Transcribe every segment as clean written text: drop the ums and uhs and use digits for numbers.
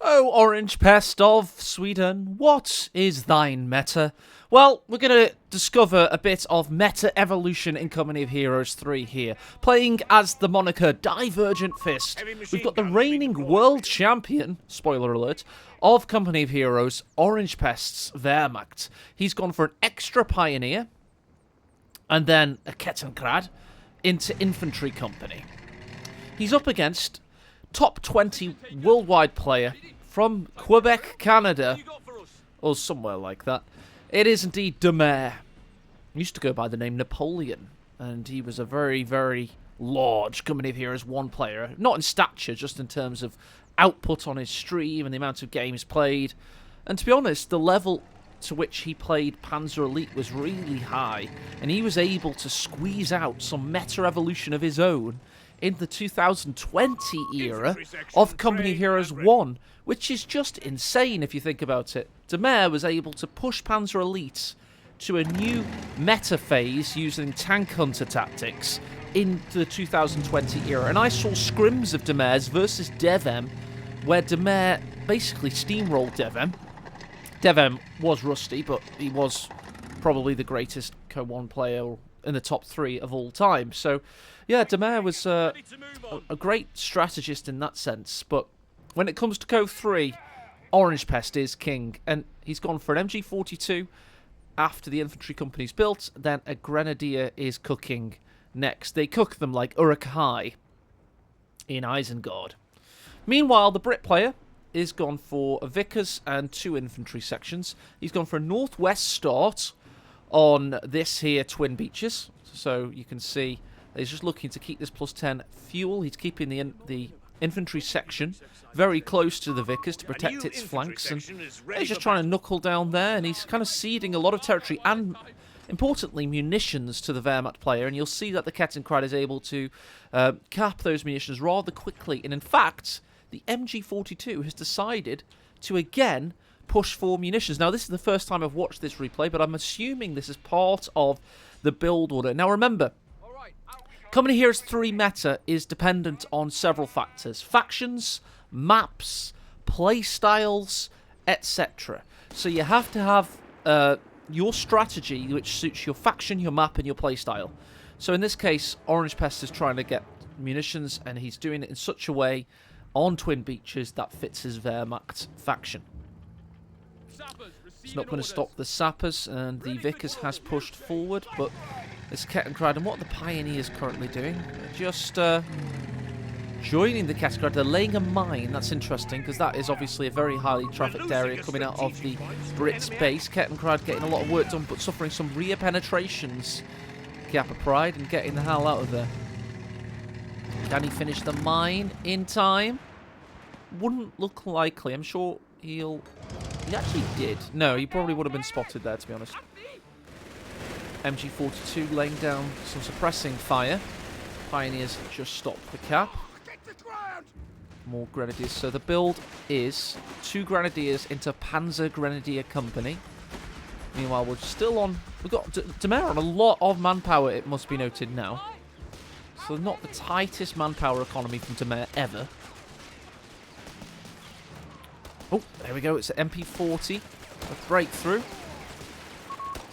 O Orangepest of Sweden, what is thine meta? Well, we're going to discover a bit of meta evolution in Company of Heroes 3 here. Playing as the moniker Divergent Fist, we've got the reigning world champion, spoiler alert, of Company of Heroes, Orangepest's Wehrmacht. He's gone for an extra Pioneer, and then a Kettenkrad into Infantry Company. He's up against top 20 worldwide player from Quebec, Canada, or somewhere like that. It is indeed Dumais. He used to go by the name Napoleon, and he was a very, very large Company of Heroes 1 player. Not in stature, just in terms of output on his stream and the amount of games played. And to be honest, the level to which he played Panzer Elite was really high, and he was able to squeeze out some meta evolution of his own in the 2020 era of Company of Heroes 1, which is just insane if you think about it. Dumais was able to push Panzer Elite to a new meta phase using tank hunter tactics in the 2020 era. And I saw scrims of Dumais versus Devem, where Dumais basically steamrolled Devem. Devem was rusty, but he was probably the greatest CoH3 player in the top 3 of all time. So, yeah, Dumais was a great strategist in that sense. But when it comes to CoH3, Orangepest is king. And he's gone for an MG42 after the infantry company's built. Then a Grenadier is cooking next. They cook them like Uruk-hai in Isengard. Meanwhile, the Brit player is gone for a Vickers and 2 infantry sections. He's gone for a northwest start on this here Twin Beaches. So you can see he's just looking to keep this +10 fuel. He's keeping the infantry section very close to the Vickers to protect its flanks. And he's just trying to knuckle down there, and he's kind of ceding a lot of territory and, importantly, munitions to the Wehrmacht player. And you'll see that the Kettenkrad is able to cap those munitions rather quickly. And in fact, the MG42 has decided to again push for munitions. Now, this is the first time I've watched this replay, but I'm assuming this is part of the build order. Now, remember, Company of Heroes 3 meta is dependent on several factors. Factions, maps, playstyles, etc. So you have to have your strategy which suits your faction, your map, and your playstyle. So in this case, Orangepest is trying to get munitions, and he's doing it in such a way on Twin Beaches that fits his Wehrmacht faction. It's not going to stop the sappers, and the Vickers has pushed forward, but it's Kettenkrad. And what are the Pioneers currently doing? They're just joining the Kettenkrad. They're laying a mine. That's interesting, because that is obviously a very highly trafficked area coming out of the Brits base. Kettenkrad getting a lot of work done, but suffering some rear penetrations. Gap of Pride and getting the hell out of there. Can he finish the mine in time? Wouldn't look likely. I'm sure he actually did. No, he probably would have been spotted there, to be honest. MG42 laying down some suppressing fire. Pioneers just stopped the cap. More Grenadiers. So the build is 2 Grenadiers into Panzer Grenadier Company. Meanwhile, we're still on... We've got Dumais on a lot of manpower, it must be noted now. So not the tightest manpower economy from Dumais ever. Oh, there we go. It's an MP40. A breakthrough.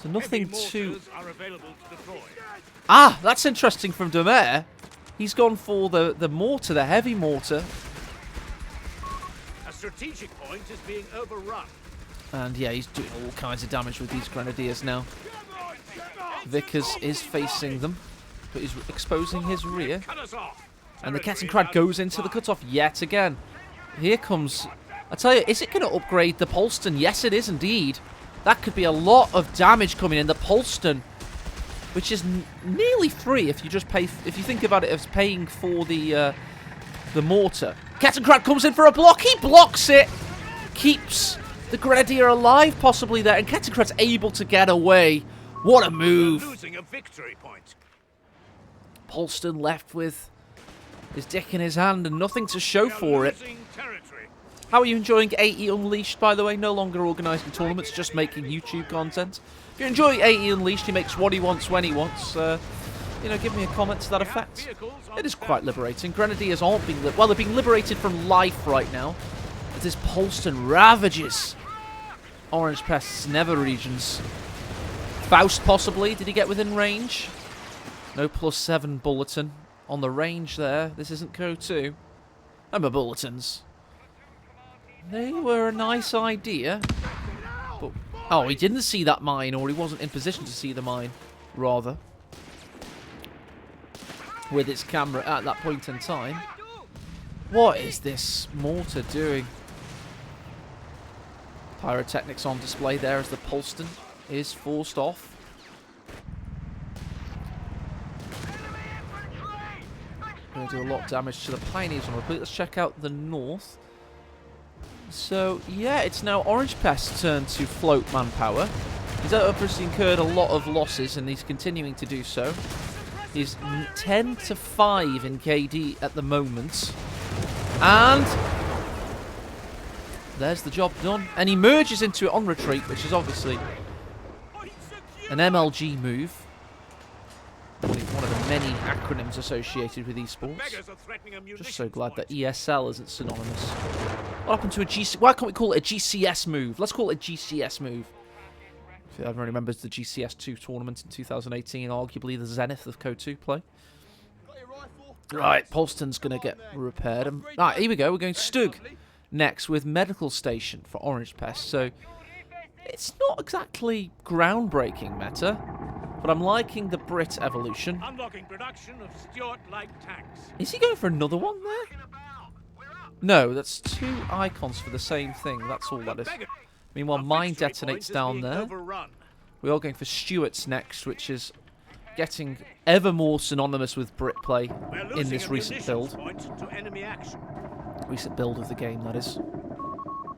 So nothing too... Ah, that's interesting from Dumais. He's gone for the mortar, the heavy mortar. A strategic point is being overrun. And yeah, he's doing all kinds of damage with these Grenadiers now. Vickers is facing them, but he's exposing his rear. And the Kettenkrad goes into the cutoff yet again. Here comes... I tell you, is it going to upgrade the Polston? Yes, it is indeed. That could be a lot of damage coming in. The Polston, which is nearly free if you just pay... If you think about it as paying for the mortar. Kettenkrad comes in for a block. He blocks it. Keeps the Grenadier alive, possibly there. And Kettenkrad's able to get away. What a move. Losing a victory point. Polston left with his dick in his hand and nothing to show for it. How are you enjoying AE Unleashed, by the way? No longer organising tournaments, just making YouTube content. If you enjoy AE Unleashed, he makes what he wants when he wants. You know, give me a comment to that effect. It is quite liberating. Grenadiers aren't being... Well, they're being liberated from life right now. This Polston ravages Orangepest's nether regions. Faust possibly. Did he get within range? No +7 bulletin on the range there. This isn't CoH2. Remember bulletins. They were a nice idea. But, oh, he didn't see that mine, or he wasn't in position to see the mine, rather. With its camera at that point in time. What is this mortar doing? Pyrotechnics on display there as the Polston is forced off. Going to do a lot of damage to the Pioneers on repeat. Let's check out the north. So, yeah, it's now Orangepest's turn to float manpower. He's obviously incurred a lot of losses, and he's continuing to do so. He's 10-5 in KD at the moment. And there's the job done. And he merges into it on retreat, which is obviously an MLG move. One of the many acronyms associated with esports. Just so glad that ESL isn't synonymous. What happened to a GC? Why can't we call it a GCS move? Let's call it a GCS move. If everyone remembers the GCS 2 tournament in 2018, arguably the zenith of CoH2 play. Right, Polston's going to get repaired. Right, here we go. We're going Stug next with Medical Station for Orangepest. So, it's not exactly groundbreaking meta, but I'm liking the Brit evolution. Unlocking production of Stuart-like tanks. Is he going for another one there? No, that's 2 icons for the same thing. That's all that is. Meanwhile, mine detonates down there. We are going for Stuart's next, which is getting ever more synonymous with Brit play in this recent build. Recent build of the game, that is.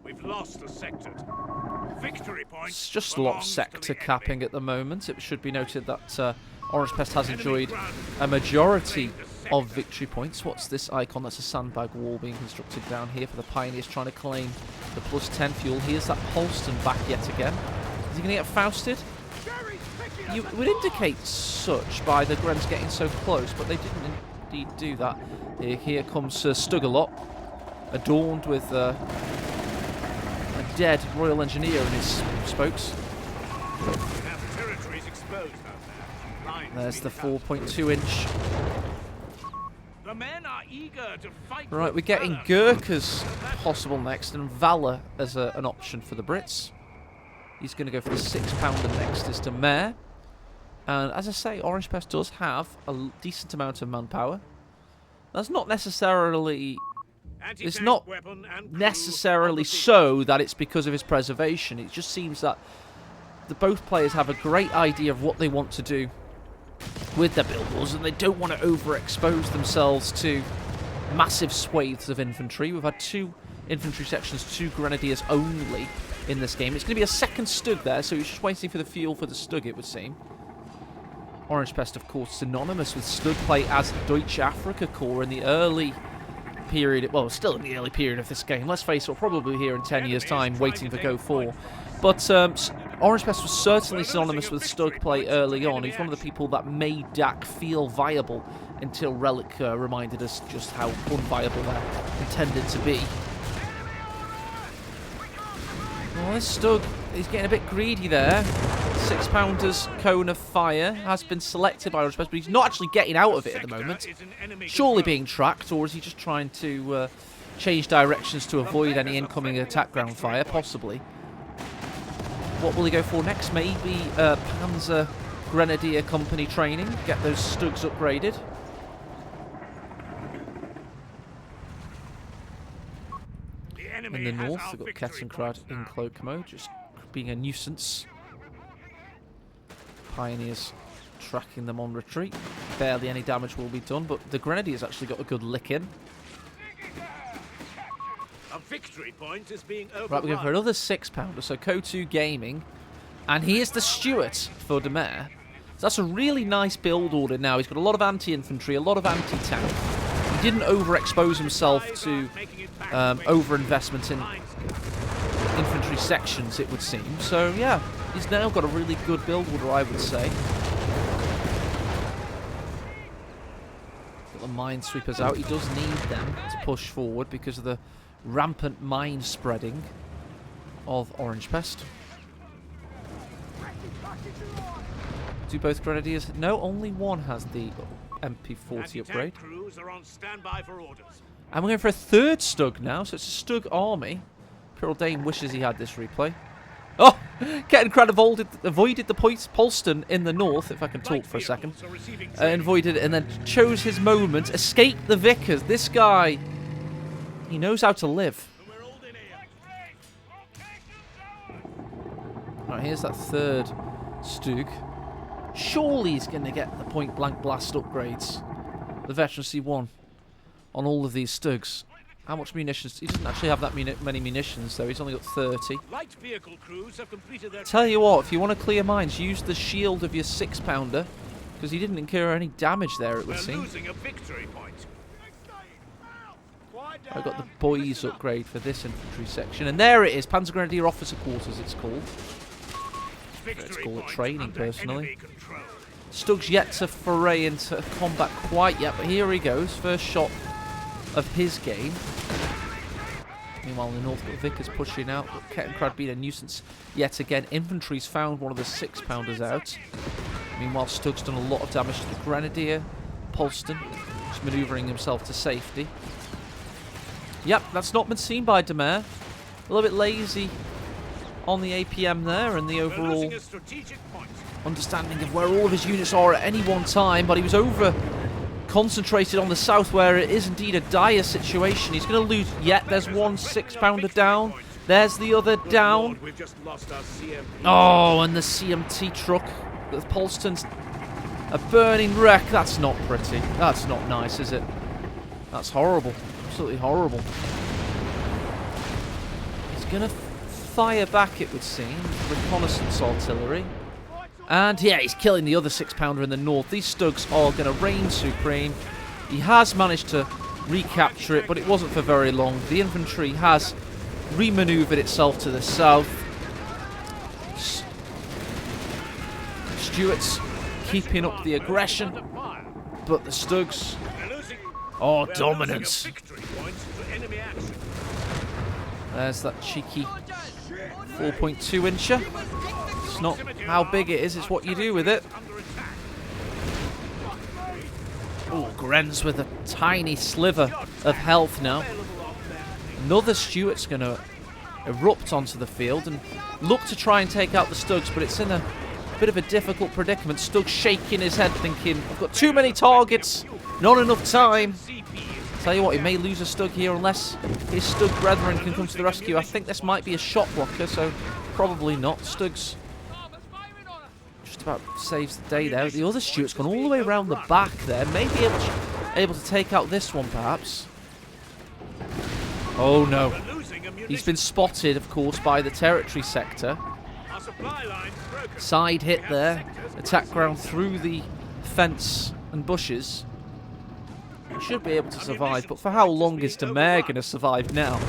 We've lost the sector. Victory point. It's just a lot of sector capping at the moment. It should be noted that Orangepest has enjoyed a majority of victory points. What's this icon? That's a sandbag wall being constructed down here for the Pioneers trying to claim the +10 fuel. Here's that Polston back yet again. Is he going to get Fausted? You would indicate such by the Grens getting so close, but they didn't indeed do that. Here comes Stugalot, adorned with a dead Royal Engineer in his spokes. There's the 4.2-inch. The men are eager to fight. Right, we're getting Gurkhas possible next, and Valor as an option for the Brits. He's going to go for the 6-pounder next, is to Mare. And as I say, Orangepest does have a decent amount of manpower. That's not necessarily... It's not necessarily so that it's because of his preservation. It just seems that both players have a great idea of what they want to do with their build wars, and they don't want to overexpose themselves to massive swathes of infantry. We've had 2 infantry sections, 2 grenadiers only in this game. It's going to be a second Stug there, so he's just waiting for the fuel for the Stug, it would seem. Orangepest, of course, synonymous with Stug play as Deutsche Afrika Corps in the early period, well, still in the early period of this game. Let's face it, we're probably here in 10 years' time waiting for Go 4. But Orangepest was certainly synonymous with Stug play early on. He's one of the people that made DAC feel viable until Relic reminded us just how unviable they're intended to be. Well, this Stug is getting a bit greedy there. 6-pounder's cone of fire has been selected by Orangepest, but he's not actually getting out of it at the moment. Surely being tracked, or is he just trying to change directions to avoid any incoming attack ground fire? Possibly. What will he go for next? Maybe Panzer Grenadier Company training, get those Stugs upgraded. In the north, we've got Kettenkrad in cloak mode, just being a nuisance. Pioneers tracking them on retreat. Barely any damage will be done, but the Grenadiers actually got a good lick in. A victory point is being overrun. Right, we're going for another 6-pounder, so CoH2 Gaming. And here's the Stuart for Dumais. So that's a really nice build order now. He's got a lot of anti-infantry, a lot of anti-tank. He didn't overexpose himself to over-investment in infantry sections, it would seem. So, yeah, he's now got a really good build order, I would say. Got the minesweepers out. He does need them to push forward because of the rampant mine spreading of Orangepest. Do both grenadiers? No, only one has the MP40 upgrade. Crews are on standby for orders. And we're going for a third Stug now, so it's a Stug army. Pyrrell Dane wishes he had this replay. Oh! Kettencrad avoided the Polston in the north, if I can talk for a second. Avoided it and then chose his moment, escaped the Vickers. This guy, he knows how to live. Right, here's that third Stug. Surely he's going to get the point-blank blast upgrades. The Veteran C1 on all of these Stugs. How much munitions? He doesn't actually have that many munitions, though. He's only got 30. Light vehicle crews have completed their Tell you what, if you want to clear mines, use the shield of your 6-pounder, because he didn't incur any damage there, it would seem. losing a victory point. I got the boys upgrade for this infantry section, and there it is, Panzer Grenadier Officer Quarters, it's called. Let's call it training, personally. Stug's yet to foray into combat quite yet, but here he goes. First shot of his game. Meanwhile, in the north, got Vickers pushing out, but Kettencrad being a nuisance yet again. Infantry's found one of the 6-pounders out. Meanwhile, Stug's done a lot of damage to the Grenadier. Polston just manoeuvring himself to safety. Yep, that's not been seen by Dumais. A little bit lazy on the APM there and the overall understanding of where all of his units are at any one time, but he was over concentrated on the south where it is indeed a dire situation. He's going to lose yet. There's one 6-pounder down. There's the other down. Oh, and the CMT truck. The Polston's a burning wreck. That's not pretty. That's not nice, is it? That's horrible. Absolutely horrible. He's going to fire back, it would seem. Reconnaissance artillery. And yeah, he's killing the other 6-pounder in the north. These Stugs are going to reign supreme. He has managed to recapture it, but it wasn't for very long. The infantry has remaneuvered itself to the south. Stuarts keeping up the aggression, but the Stugs... Oh, dominance. There's that cheeky 4.2-incher. It's not how big it is, it's what you do with it. Oh, Grenz with a tiny sliver of health now. Another Stuart's going to erupt onto the field and look to try and take out the Stugs, but it's in a bit of a difficult predicament. Stug's shaking his head thinking, I've got too many targets, not enough time. Tell you what, he may lose a Stug here unless his Stug brethren can come to the rescue. I think this might be a shot blocker, so probably not. Stug's just about saves the day there. The other Stuart's gone all the way around the back there. Maybe able to take out this one, perhaps. Oh, no. He's been spotted, of course, by the territory sector. Side hit there. Attack ground through the fence and bushes. He should be able to survive, but for how long is Dumais going to survive now?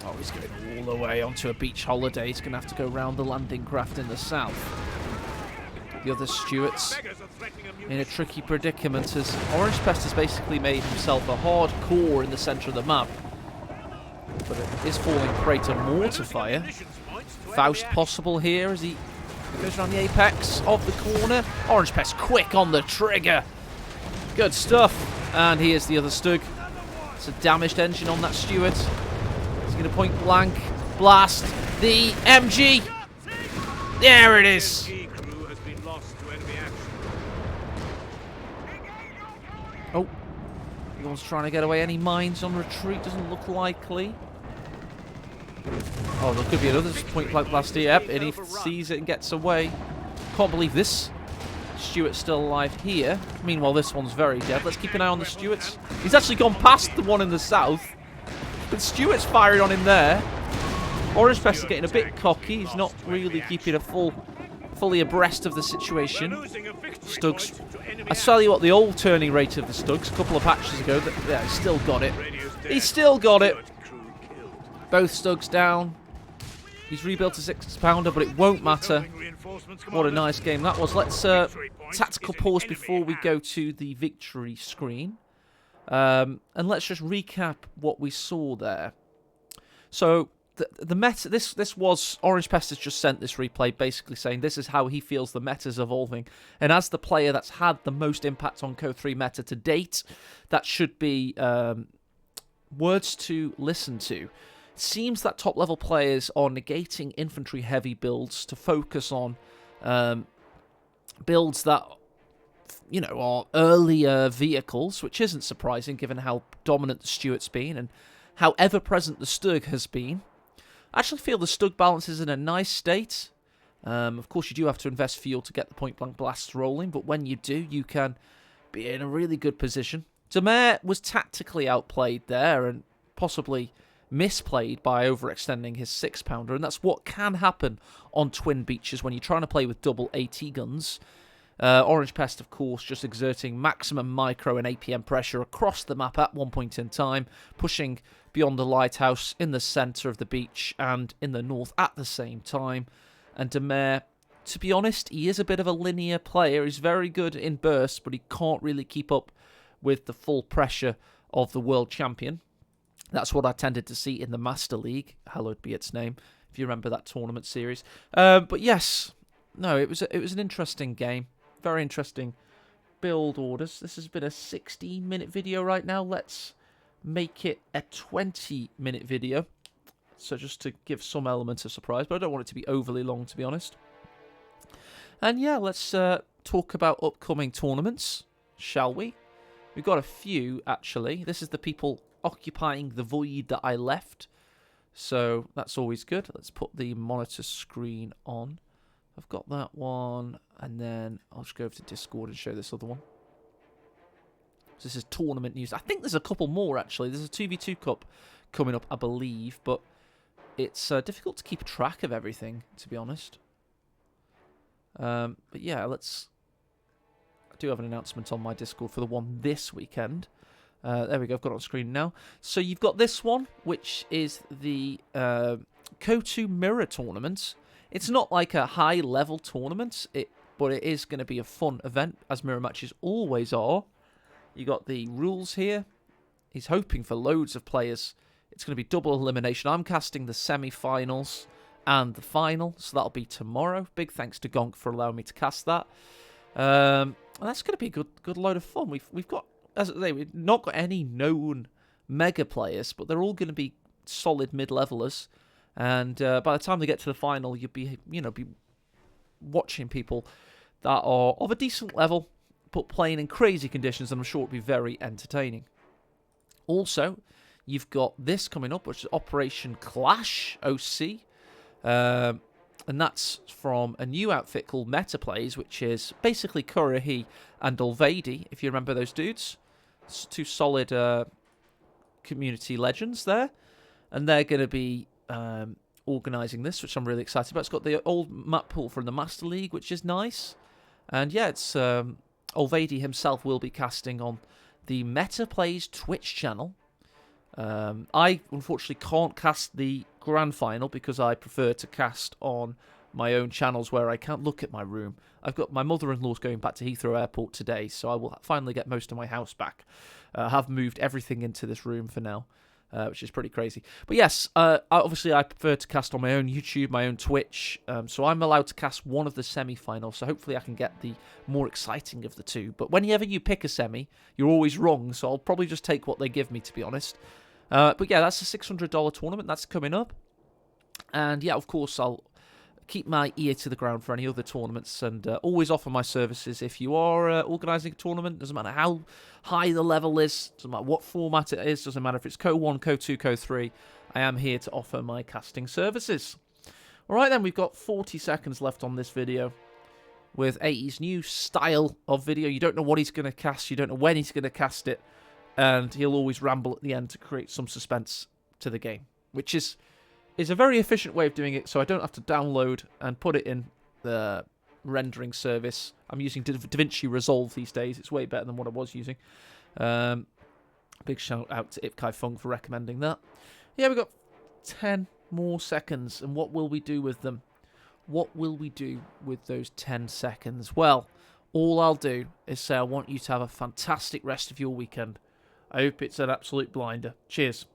Oh, he's going all the way onto a beach holiday. He's going to have to go round the landing craft in the south. The other Stuarts in a tricky predicament as Orangepest has basically made himself a hard core in the centre of the map. But it is falling prey to mortar fire. Faust possible here as he goes around the apex of the corner. Orangepest quick on the trigger. Good stuff. And here's the other Stug. It's a damaged engine on that Stuart. He's going to point blank blast the MG. There it is. Oh, he wants trying to get away. Any mines on retreat? Doesn't look likely. Oh, there could be another point blank blast here. Yep, and he sees it and gets away. Can't believe this Stuart's still alive here. Meanwhile, this one's very dead. Let's keep an eye on the Stuarts. He's actually gone past the one in the south. But Stuart's firing on him there. Orangepest is getting a bit cocky. He's not really keeping a fully abreast of the situation. Stugs. I tell you what, the old turning rate of the Stugs a couple of patches ago, yeah, he's still got it. He's still got it. Both Stugs down. He's rebuilt a 6-pounder, but it won't matter. What a nice game that was. Let's tactical pause before we go to the victory screen. And let's just recap what we saw there. So the meta, this was Orangepest has just sent this replay, basically saying this is how he feels the meta's evolving, and as the player that's had the most impact on CoH3 meta to date, that should be words to listen to. It seems that top level players are negating infantry heavy builds to focus on builds that, you know, are earlier vehicles, which isn't surprising given how dominant the Stuart's been and how ever-present the Stug has been. I actually feel the Stug balance is in a nice state. Of course, you do have to invest fuel to get the point-blank blasts rolling, but when you do, you can be in a really good position. Dumais was tactically outplayed there and possibly misplayed by overextending his 6-pounder, and that's what can happen on twin beaches when you're trying to play with double AT guns. Orangepest, of course, just exerting maximum micro and APM pressure across the map at one point in time, pushing beyond the lighthouse in the centre of the beach and in the north at the same time. And Dumais, to be honest, he is a bit of a linear player. He's very good in bursts, but he can't really keep up with the full pressure of the world champion. That's what I tended to see in the Master League, hallowed be its name, if you remember that tournament series. But yes, no, it was an interesting game. Very interesting build orders. This has been a 16-minute video right now. Let's make it a 20-minute video. So just to give some element of surprise, but I don't want it to be overly long, to be honest. And yeah, let's talk about upcoming tournaments, shall we? We've got a few, actually. This is the people occupying the void that I left. So that's always good. Let's put the monitor screen on. I've got that one, and then I'll just go over to Discord and show this other one. So this is tournament news. I think there's a couple more, actually. There's a 2v2 Cup coming up, I believe, but it's difficult to keep track of everything, to be honest. But yeah, I do have an announcement on my Discord for the one this weekend. There we go, I've got it on screen now. So you've got this one, which is the CoH3 Mirror Tournament. It's not like a high-level tournament, but it is going to be a fun event, as mirror matches always are. You got the rules here. He's hoping for loads of players. It's going to be double elimination. I'm casting the semi-finals and the final, so that'll be tomorrow. Big thanks to Gonk for allowing me to cast that. And that's going to be a good load of fun. We've got, as I say, we've not got any known mega players, but they're all going to be solid mid-levelers. And by the time they get to the final, you'll be, be watching people that are of a decent level, but playing in crazy conditions, and I'm sure it'll be very entertaining. Also, you've got this coming up, which is Operation Clash OC. And that's from a new outfit called Meta Plays, which is basically Kurahi and Olvedi, if you remember those dudes. It's two solid community legends there. And they're going to be organising this, which I'm really excited about. It's got the old map pool from the Master League, which is nice. And yeah, it's Olvedi himself will be casting on the Meta Plays Twitch channel. I unfortunately can't cast the grand final because I prefer to cast on my own channels where I can't look at my room. I've got my mother-in-law's going back to Heathrow Airport today, so I will finally get most of my house back. I have moved everything into this room for now. Which is pretty crazy. But yes, obviously I prefer to cast on my own YouTube, my own Twitch, so I'm allowed to cast one of the semi-finals, so hopefully I can get the more exciting of the two. But whenever you pick a semi, you're always wrong, so I'll probably just take what they give me, to be honest. But yeah, that's a $600 tournament, that's coming up. And yeah, of course, I'll keep my ear to the ground for any other tournaments and always offer my services if you are organising a tournament. Doesn't matter how high the level is, doesn't matter what format it is, doesn't matter if it's CoH1, CoH2, CoH3. I am here to offer my casting services. Alright then, we've got 40 seconds left on this video with AE's new style of video. You don't know what he's going to cast, you don't know when he's going to cast it, and he'll always ramble at the end to create some suspense to the game, which is a very efficient way of doing it, so I don't have to download and put it in the rendering service. I'm using DaVinci Resolve these days. It's way better than what I was using. Big shout out to Ipkai Fung for recommending that. Yeah, we've got 10 more seconds, and what will we do with them? What will we do with those 10 seconds? Well, all I'll do is say I want you to have a fantastic rest of your weekend. I hope it's an absolute blinder. Cheers.